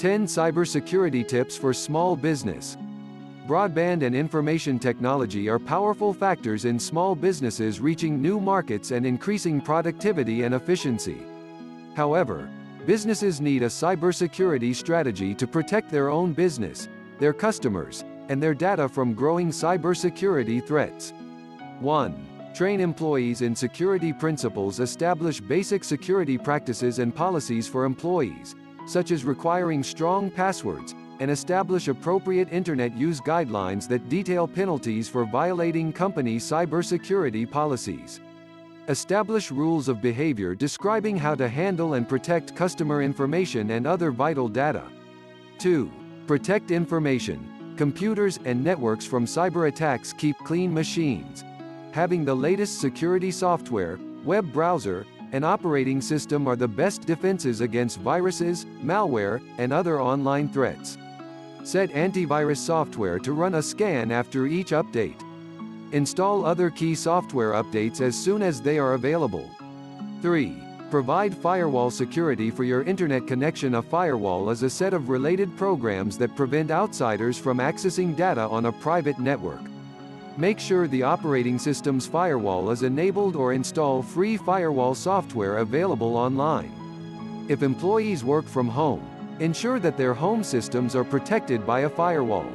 10 Cybersecurity Tips for Small Business. Broadband and information technology are powerful factors in small businesses reaching new markets and increasing productivity and efficiency. However, businesses need a cybersecurity strategy to protect their own business, their customers, and their data from growing cybersecurity threats. 1. Train employees in security principles. Establish basic security practices and policies for employees, such as requiring strong passwords, and establish appropriate internet use guidelines that detail penalties for violating company cybersecurity policies. Establish rules of behavior describing how to handle and protect customer information and other vital data. 2. Protect information, computers, and networks from cyber attacks. Keep clean machines. Having the latest security software, web browser, and operating system are the best defenses against viruses, malware, and other online threats. Set antivirus software to run a scan after each update. Install other key software updates as soon as they are available. 3. Provide firewall security for your internet connection. A firewall is a set of related programs that prevent outsiders from accessing data on a private network. Make sure the operating system's firewall is enabled or install free firewall software available online. If employees work from home, ensure that their home systems are protected by a firewall.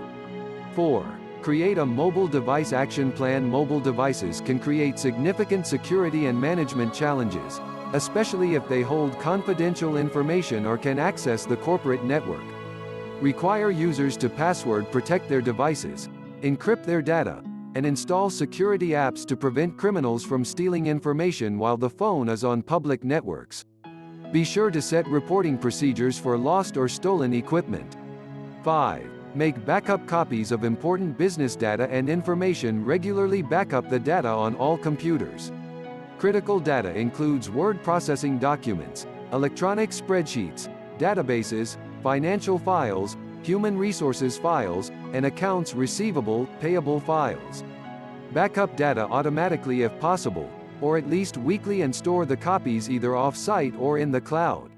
4. Create a mobile device action plan. Mobile devices can create significant security and management challenges, especially if they hold confidential information or can access the corporate network. Require users to password protect their devices, encrypt their data, and install security apps to prevent criminals from stealing information while the phone is on public networks. Be sure to set reporting procedures for lost or stolen equipment. 5. Make backup copies of important business data and information. Regularly backup the data on all computers. Critical data includes word processing documents, electronic spreadsheets, databases, financial files, human resources files, and accounts receivable, payable files. Backup data automatically if possible, or at least weekly, and store the copies either off-site or in the cloud.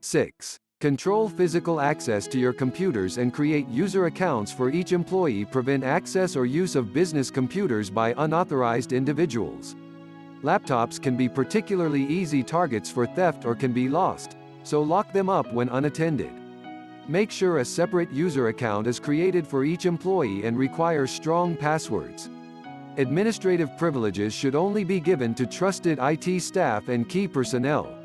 6. Control physical access to your computers and create user accounts for each employee. Prevent access or use of business computers by unauthorized individuals. Laptops can be particularly easy targets for theft or can be lost, so lock them up when unattended. Make sure a separate user account is created for each employee and require strong passwords. Administrative privileges should only be given to trusted IT staff and key personnel.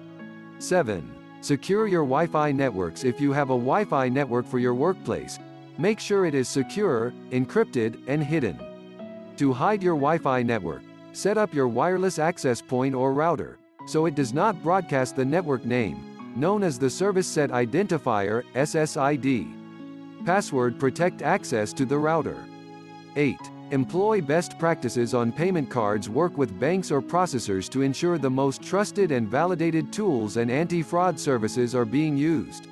7. Secure your Wi-Fi networks. If you have a Wi-Fi network for your workplace, make sure it is secure, encrypted, and hidden. To hide your Wi-Fi network, set up your wireless access point or router, so it does not broadcast the network name, known as the Service Set Identifier, SSID. Password protect access to the router. 8. Employ best practices on payment cards. Work with banks or processors to ensure the most trusted and validated tools and anti-fraud services are being used.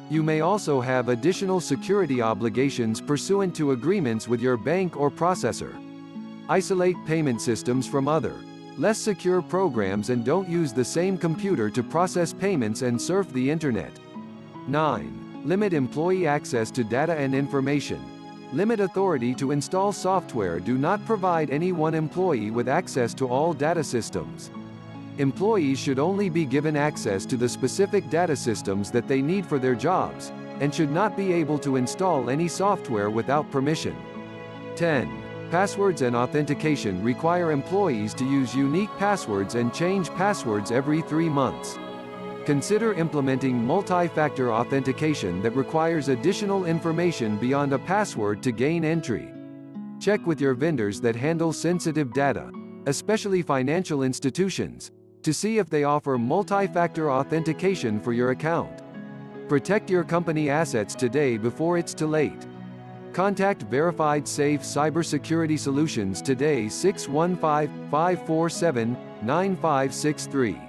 You may also have additional security obligations pursuant to agreements with your bank or processor. Isolate payment systems from other, less secure programs and don't use the same computer to process payments and surf the internet. 9. Limit employee access to data and information. Limit authority to install software. Do not provide any one employee with access to all data systems. Employees should only be given access to the specific data systems that they need for their jobs, and should not be able to install any software without permission. 10. Passwords and authentication. Require employees to use unique passwords and change passwords every 3 months. Consider implementing multi-factor authentication that requires additional information beyond a password to gain entry. Check with your vendors that handle sensitive data, especially financial institutions, to see if they offer multi-factor authentication for your account. Protect your company assets today before it's too late. Contact Verified Safe Cybersecurity Solutions today. 615-547-9563.